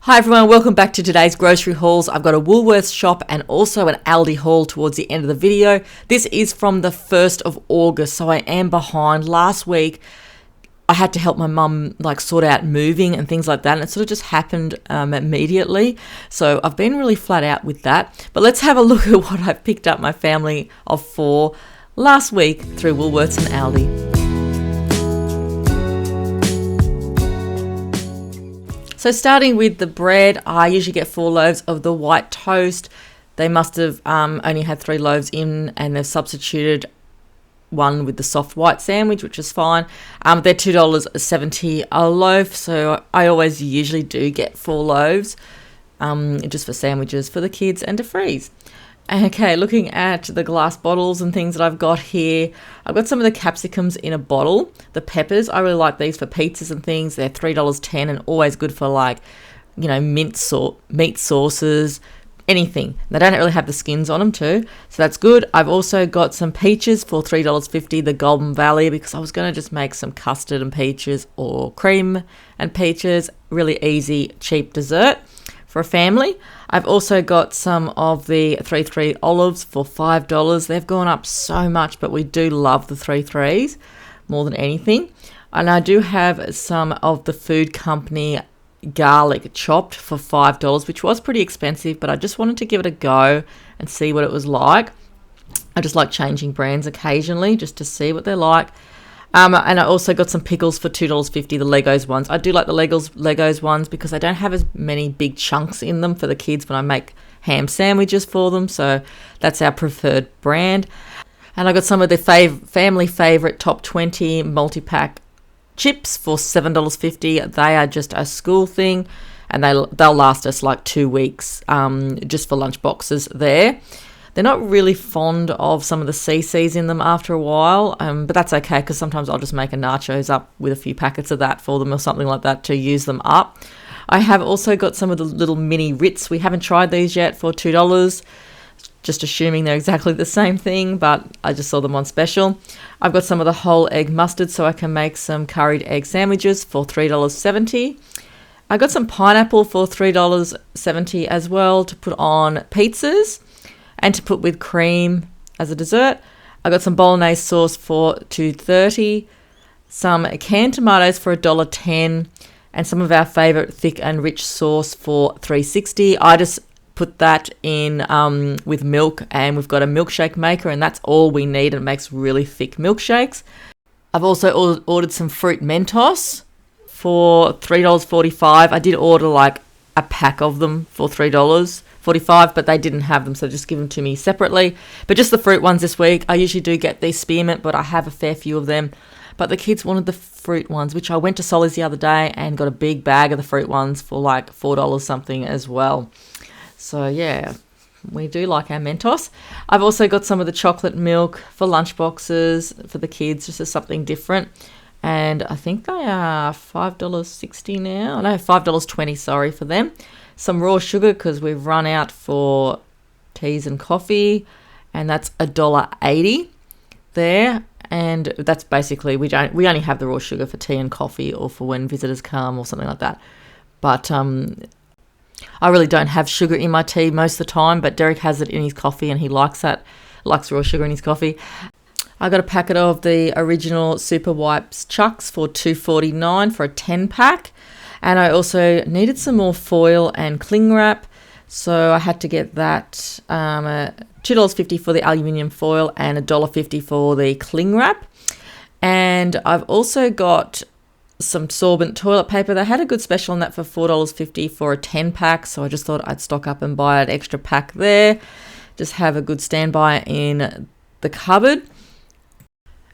Hi everyone, welcome back to today's grocery hauls. I've got a Woolworths shop and also an Aldi haul towards the end of the video. This is from the 1st of August, so I am behind. Last week, I had to help my mum sort out moving and things like that, and it sort of just happened immediately. So I've been really flat out with that. But let's have a look at what I've picked up my family of 4 last week through Woolworths and Aldi. So starting with the bread, I usually get 4 loaves of the white toast. They must have only had 3 loaves in, and they've substituted one with the soft white sandwich, which is fine. They're $2.70 a loaf, so I always usually do get 4 loaves just for sandwiches for the kids and to freeze. Okay, looking at the glass bottles and things that I've got here, I've got some of the capsicums in a bottle. The peppers, I really like these for pizzas and things. They're $3.10 and always good for meat sauces, anything. They don't really have the skins on them too, so that's good. I've also got some peaches for $3.50, the Golden Valley, because I was going to just make some custard and peaches or cream and peaches. Really easy, cheap dessert for a family. I've also got some of the 3-3 olives for $5. They've gone up so much, but we do love the 3-3s more than anything. And I do have some of the Food Company garlic chopped for $5, which was pretty expensive, but I just wanted to give it a go and see what it was like. I just like changing brands occasionally just to see what they're like. And I also got some pickles for $2.50, the Legos ones. I do like the Legos ones because they don't have as many big chunks in them for the kids when I make ham sandwiches for them. So that's our preferred brand. And I got some of the family favourite top 20 multi-pack chips for $7.50. They are just a school thing, and they'll last us 2 weeks just for lunch boxes there. They're not really fond of some of the CCs in them after a while, but that's okay because sometimes I'll just make a nachos up with a few packets of that for them or something like that to use them up. I have also got some of the little mini Ritz. We haven't tried these yet for $2, just assuming they're exactly the same thing, but I just saw them on special. I've got some of the whole egg mustard so I can make some curried egg sandwiches for $3.70. I got some pineapple for $3.70 as well to put on pizzas and to put with cream as a dessert. I got some bolognese sauce for $2.30, some canned tomatoes for $1.10, and some of our favourite thick and rich sauce for $3.60. I just put that in with milk, and we've got a milkshake maker, and that's all we need. It makes really thick milkshakes. I've also ordered some fruit Mentos for $3.45. I did order a pack of them for $3.45, but they didn't have them, so just give them to me separately. But just the fruit ones this week. I usually do get these spearmint, but I have a fair few of them. But the kids wanted the fruit ones, which I went to Solly's the other day and got a big bag of the fruit ones for $4 something as well. So yeah, we do like our Mentos. I've also got some of the chocolate milk for lunch boxes for the kids, just as something different. And I think they are $5.60 now. No, $5.20, sorry, for them. Some raw sugar because we've run out for teas and coffee, and that's $1.80 there. And that's basically, we only have the raw sugar for tea and coffee or for when visitors come or something like that. But I really don't have sugar in my tea most of the time, but Derek has it in his coffee and he likes raw sugar in his coffee. I got a packet of the original Super Wipes Chucks for $2.49 for a 10-pack. And I also needed some more foil and cling wrap, so I had to get that $2.50 for the aluminium foil and $1.50 for the cling wrap. And I've also got some sorbent toilet paper. They had a good special on that for $4.50 for a 10-pack, so I just thought I'd stock up and buy an extra pack there. Just have a good standby in the cupboard.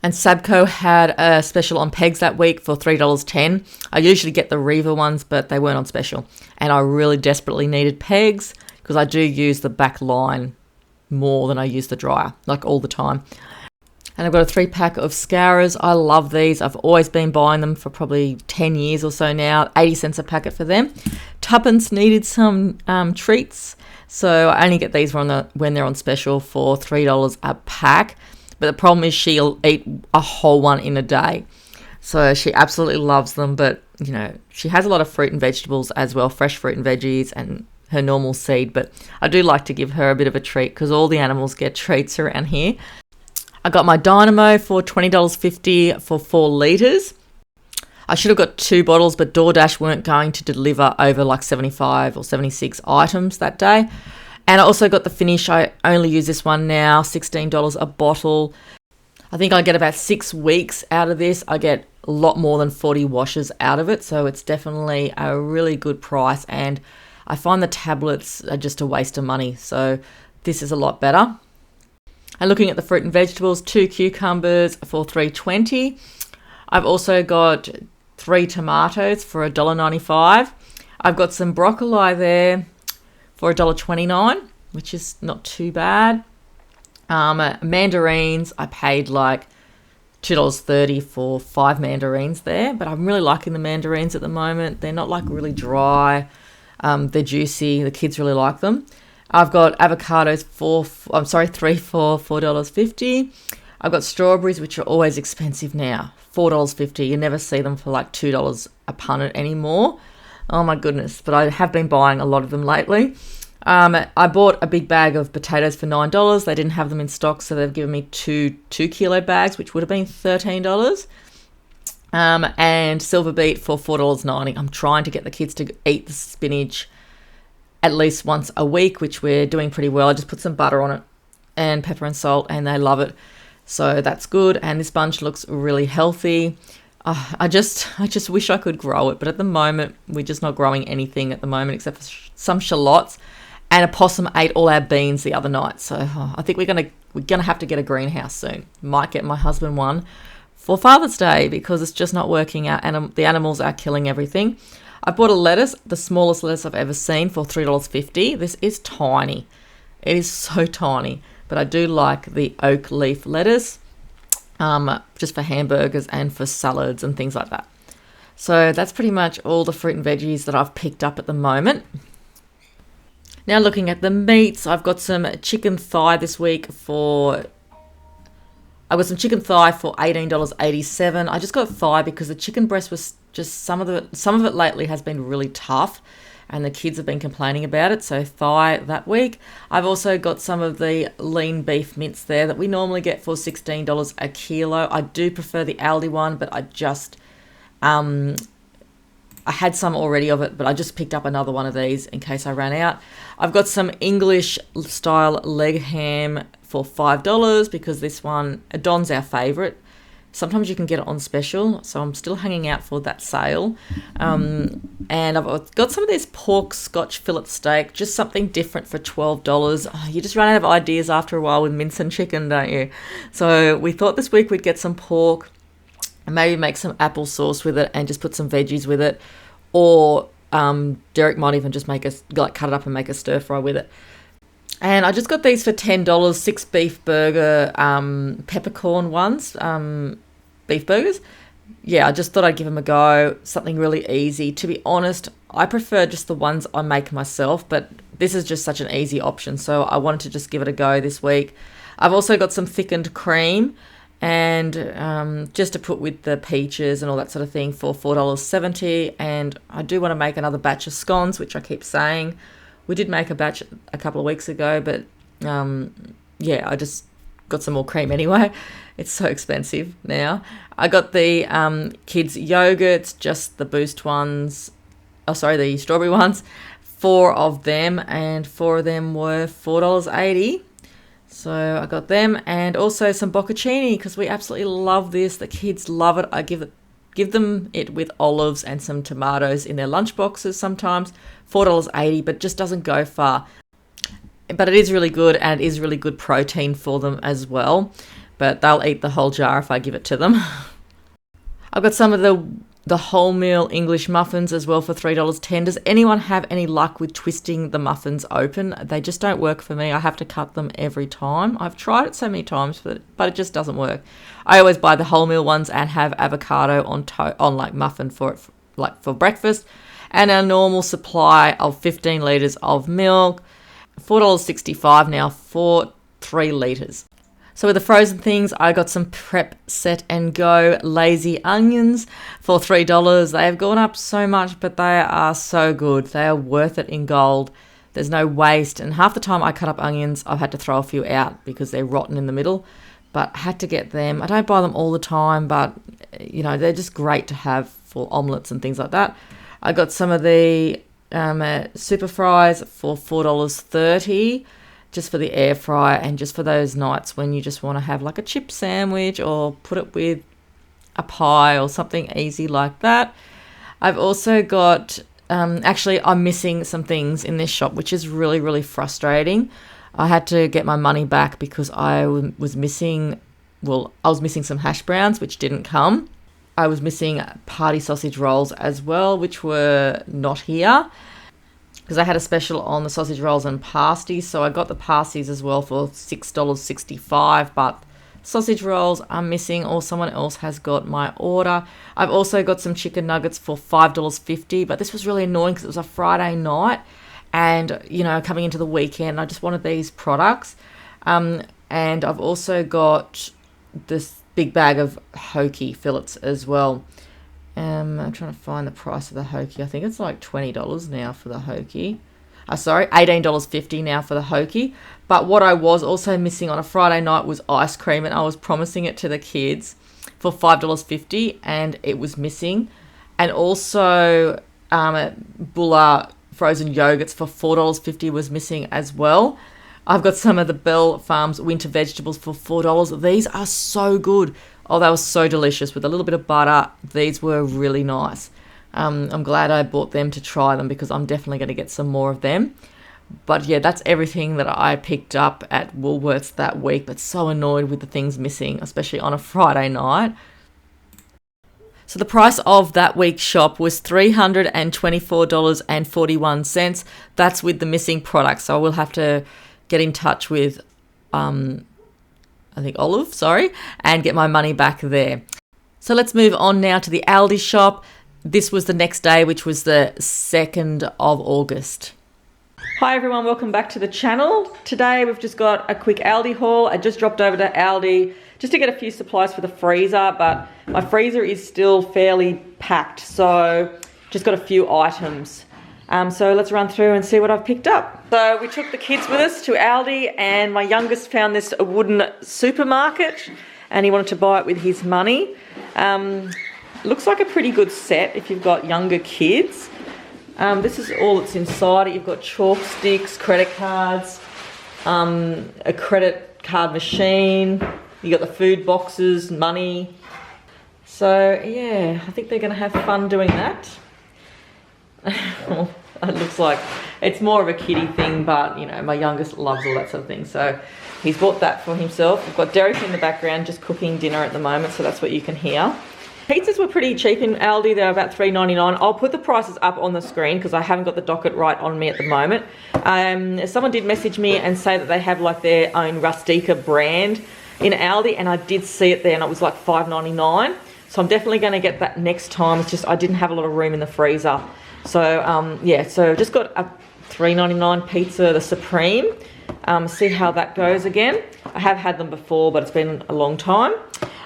And Sabco had a special on pegs that week for $3.10. I usually get the Reva ones, but they weren't on special. And I really desperately needed pegs because I do use the back line more than I use the dryer, all the time. And I've got a 3-pack of scourers. I love these. I've always been buying them for probably 10 years or so now. 80 cents a packet for them. Tuppence needed some treats. So I only get these when they're on special for $3 a pack. But the problem is she'll eat a whole one in a day. So she absolutely loves them, but she has a lot of fruit and vegetables as well, fresh fruit and veggies and her normal seed, but I do like to give her a bit of a treat because all the animals get treats around here. I got my Dynamo for $20.50 for 4 litres. I should have got 2 bottles, but DoorDash weren't going to deliver over like 75 or 76 items that day. And I also got the Finish. I only use this one now, $16 a bottle. I think I get about 6 weeks out of this. I get a lot more than 40 washes out of it, so it's definitely a really good price. And I find the tablets are just a waste of money, so this is a lot better. And looking at the fruit and vegetables, 2 cucumbers for $3.20. I've also got 3 tomatoes for $1.95. I've got some broccoli there for $1.29, which is not too bad. Mandarins, I paid like $2.30 for 5 mandarins there, but I'm really liking the mandarins at the moment. They're not like really dry. They're juicy. The kids really like them. I've got avocados 3 for $4.50. I've got strawberries, which are always expensive now, $4.50. You never see them for like $2 a punnet anymore. Oh my goodness. But I have been buying a lot of them lately. I bought a big bag of potatoes for $9. They didn't have them in stock, so they've given me two kilo bags, which would have been $13. And silver beet for $4.90. I'm trying to get the kids to eat the spinach at least once a week, which we're doing pretty well. I just put some butter on it and pepper and salt, and they love it. So that's good. And this bunch looks really healthy. I just wish I could grow it, but at the moment we're just not growing anything at the moment except for some shallots. And a possum ate all our beans the other night, so I think we're gonna have to get a greenhouse soon. Might get my husband one for Father's Day because it's just not working out, and the animals are killing everything. I bought a lettuce, the smallest lettuce I've ever seen, for $3.50. This is tiny. It is so tiny, but I do like the oak leaf lettuce, just for hamburgers and for salads and things like that. So that's pretty much all the fruit and veggies that I've picked up at the moment. Now looking at the meats, I've got some chicken thigh this week for $18.87. I just got thigh because the chicken breast was just some of it lately has been really tough, and the kids have been complaining about it. So thigh that week. I've also got some of the lean beef mince there that we normally get for $16 a kilo. I do prefer the Aldi one, but I had some already of it, but I just picked up another one of these in case I ran out. I've got some English style leg ham for $5 because this one, Don's our favourite. Sometimes you can get it on special, so I'm still hanging out for that sale. And I've got some of this pork Scotch fillet steak, just something different for $12. Oh, you just run out of ideas after a while with mince and chicken, don't you? So we thought this week we'd get some pork and maybe make some applesauce with it and just put some veggies with it. Or Derek might even just cut it up and make a stir fry with it. And I just got these for $10, 6 beef burger peppercorn ones, beef burgers. Yeah, I just thought I'd give them a go, something really easy. To be honest, I prefer just the ones I make myself, but this is just such an easy option, so I wanted to just give it a go this week. I've also got some thickened cream, and just to put with the peaches and all that sort of thing for $4.70. And I do want to make another batch of scones, which I keep saying. We did make a batch a couple of weeks ago, but I just got some more cream anyway. It's so expensive now. I got the kids' yogurts, just the Boost ones. The strawberry ones. 4 of them, and 4 of them were $4.80. So I got them, and also some bocconcini because we absolutely love this. The kids love it. I give them it with olives and some tomatoes in their lunch boxes sometimes. $4.80, but just doesn't go far. But it is really good, and it is really good protein for them as well. But they'll eat the whole jar if I give it to them. I've got some of the wholemeal English muffins as well for $3.10. Does anyone have any luck with twisting the muffins open? They just don't work for me. I have to cut them every time. I've tried it so many times, but it just doesn't work. I always buy the wholemeal ones and have avocado on like muffin for breakfast, and our normal supply of 15 litres of milk, $4.65 now for 3 litres. So with the frozen things, I got some Prep Set and Go lazy onions for $3. They have gone up so much, but they are so good. They are worth it in gold. There's no waste. And half the time I cut up onions, I've had to throw a few out because they're rotten in the middle. But I had to get them. I don't buy them all the time, but, you know, they're just great to have for omelettes and things like that. I got some of the super fries for $4.30. Just for the air fryer and just for those nights when you just want to have like a chip sandwich or put it with a pie or something easy like that. I've also got, actually I'm missing some things in this shop, which is really, really frustrating. I had to get my money back because I was missing some hash browns, which didn't come. I was missing party sausage rolls as well, which were not here, because I had a special on the sausage rolls and pasties, so I got the pasties as well for $6.65, but sausage rolls are missing, or someone else has got my order. I've also got some chicken nuggets for $5.50, but this was really annoying because it was a Friday night, and, you know, coming into the weekend, I just wanted these products. And I've also got this big bag of hoki fillets as well. I'm trying to find the price of the hoki. I think it's like $20 now for the hoki. $18.50 now for the hoki. But what I was also missing on a Friday night was ice cream, and I was promising it to the kids for $5.50, and it was missing. And also Bulla frozen yogurts for $4.50 was missing as well. I've got some of the Bell Farms winter vegetables for $4. These are so good. Oh, they were so delicious with a little bit of butter. These were really nice. I'm glad I bought them to try them because I'm definitely going to get some more of them. But yeah, that's everything that I picked up at Woolworths that week. But so annoyed with the things missing, especially on a Friday night. So the price of that week's shop was $324.41. That's with the missing products. So I will have to get in touch with Olive, and get my money back there. So let's move on now to the Aldi shop. This was the next day, which was the 2nd of August. Hi everyone, welcome back to the channel. Today we've just got a quick Aldi haul. I just dropped over to Aldi just to get a few supplies for the freezer, but my freezer is still fairly packed, so just got a few items. So let's run through and see what I've picked up. So we took the kids with us to Aldi, and my youngest found this wooden supermarket and he wanted to buy it with his money. Looks like a pretty good set if you've got younger kids. This is all that's inside it. You've got chalk sticks, credit cards, a credit card machine. You got the food boxes, money. So yeah, I think they're going to have fun doing that. It looks like it's more of a kiddie thing, but you know, my youngest loves all that sort of thing, so he's bought that for himself. We've got Derek in the background just cooking dinner at the moment, so that's what you can hear. Pizzas were pretty cheap in Aldi. They're about $3.99. I'll put the prices up on the screen because I haven't got the docket right on me at the moment. Someone did message me and say that they have like their own Rustica brand in Aldi, and I did see it there, and it was like $5.99. So I'm definitely going to get that next time. It's just I didn't have a lot of room in the freezer. So yeah, so just got a $3.99 pizza, the Supreme. See how that goes again. I have had them before, but it's been a long time.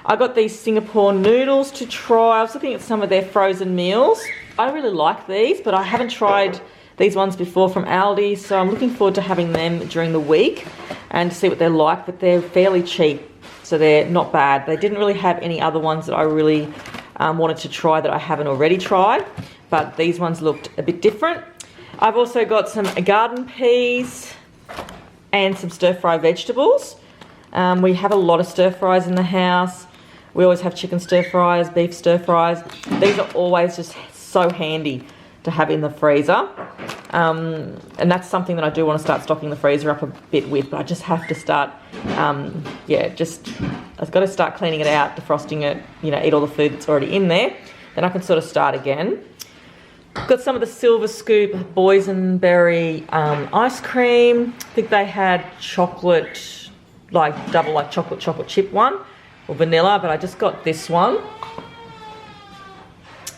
I got these Singapore noodles to try. I was looking at some of their frozen meals. I really like these, but I haven't tried these ones before from Aldi, so I'm looking forward to having them during the week and to see what they're like, but they're fairly cheap, so they're not bad. They didn't really have any other ones that I really wanted to try that I haven't already tried, but these ones looked a bit different. I've also got some garden peas and some stir-fry vegetables. We have a lot of stir-fries in the house. We always have chicken stir-fries, beef stir-fries. These are always just so handy to have in the freezer. And that's something that I do want to start stocking the freezer up a bit with, but I just have to start, I've got to start cleaning it out, defrosting it, you know, eat all the food that's already in there. Then I can sort of start again. Got some of the Silver Scoop boysenberry ice cream. I think they had chocolate, like double like chocolate chip one, or vanilla, but I just got this one.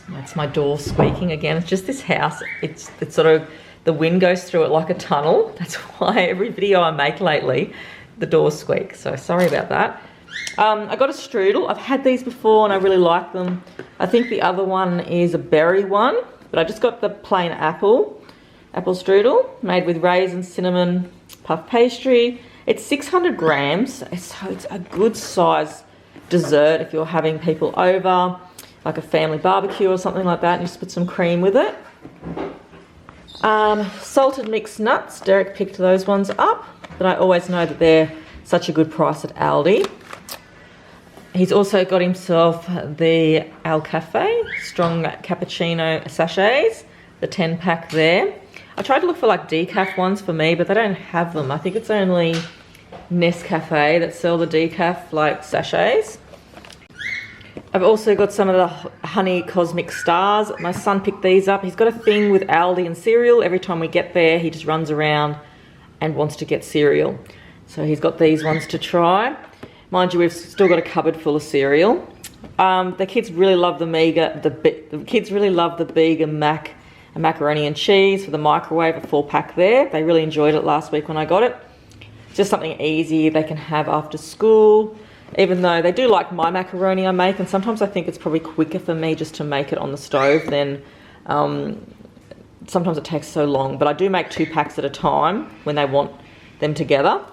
That's my door squeaking again. It's just this house. It's sort of, the wind goes through it like a tunnel. That's why every video I make lately, the doors squeak, so sorry about that. I got a strudel. I've had these before and I really like them. I think the other one is a berry one, but I just got the plain apple strudel made with raisins, cinnamon, puff pastry. It's 600 grams, so it's a good size dessert if you're having people over, like a family barbecue or something like that, and you just put some cream with it. Salted mixed nuts, Derek picked those ones up, but I always know that they're such a good price at Aldi. He's also got himself the Al Cafe strong cappuccino sachets, the 10 pack there. I tried to look for like decaf ones for me, but they don't have them. I think it's only Nescafe that sell the decaf like sachets. I've also got some of the honey cosmic stars. My son picked these up. He's got a thing with Aldi and cereal. Every time we get there, he just runs around and wants to get cereal. So he's got these ones to try. Mind you, we've still got a cupboard full of cereal. The kids really love the kids really love the Bega macaroni and cheese for the microwave, a 4-pack there. They really enjoyed it last week when I got it. Just something easy they can have after school, even though they do like my macaroni I make, and sometimes I think it's probably quicker for me just to make it on the stove than sometimes it takes so long, but I do make 2 packs at a time when they want them together.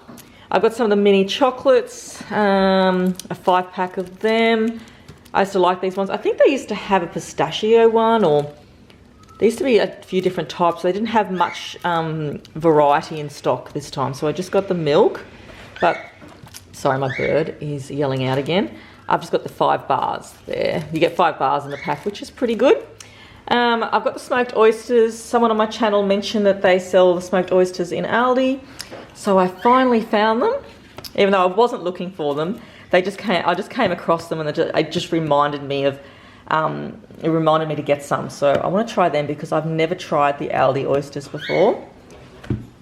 I've got some of the mini chocolates, a 5-pack of them. I used to like these ones. I think they used to have a pistachio one, or there used to be a few different types. They didn't have much variety in stock this time, so I just got the milk. But, sorry, my bird is yelling out again. I've just got the 5 bars there. You get 5 bars in the pack, which is pretty good. I've got the smoked oysters. Someone on my channel mentioned that they sell the smoked oysters in Aldi. So I finally found them, even though I wasn't looking for them. I just came across them, and it just reminded me of, it reminded me to get some. So I want to try them because I've never tried the Aldi oysters before.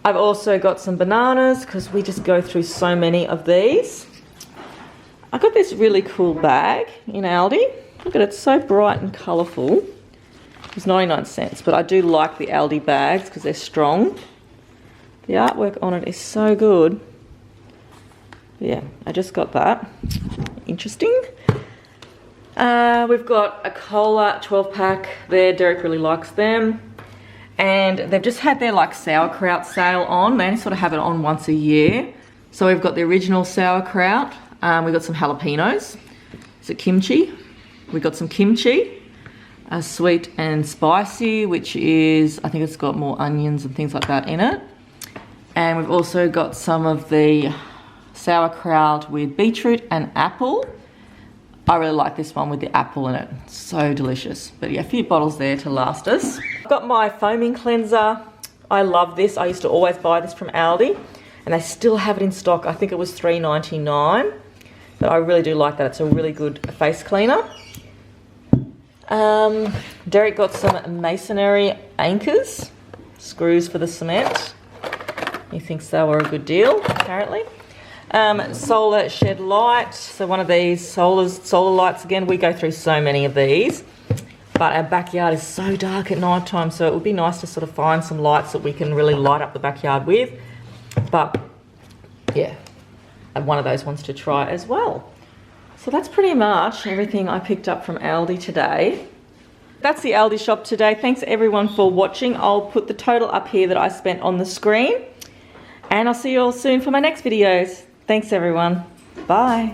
I've also got some bananas because we just go through so many of these. I got this really cool bag in Aldi. Look at it, it's so bright and colourful. It's 99 cents, but I do like the Aldi bags because they're strong. The artwork on it is so good. Yeah, I just got that. Interesting. We've got a cola 12-pack there. Derek really likes them. And they've just had their like sauerkraut sale on. They only sort of have it on once a year. So we've got the original sauerkraut. We've got some jalapenos. Is it kimchi? We've got some kimchi. Sweet and spicy, which is, I think it's got more onions and things like that in it. And we've also got some of the sauerkraut with beetroot and apple. I really like this one with the apple in it. So delicious. But yeah, a few bottles there to last us. I've got my foaming cleanser. I love this. I used to always buy this from Aldi, and they still have it in stock. I think it was $3.99. But I really do like that. It's a really good face cleaner. Derek got some masonry anchors, screws for the cement. He thinks they were a good deal, apparently. Solar shed light, so one of these solar lights. Again, we go through so many of these, but our backyard is so dark at night time, so it would be nice to sort of find some lights that we can really light up the backyard with. But yeah, and one of those ones to try as well. So that's pretty much everything I picked up from Aldi today. That's the Aldi shop today. Thanks everyone for watching. I'll put the total up here that I spent on the screen. And I'll see you all soon for my next videos. Thanks everyone. Bye.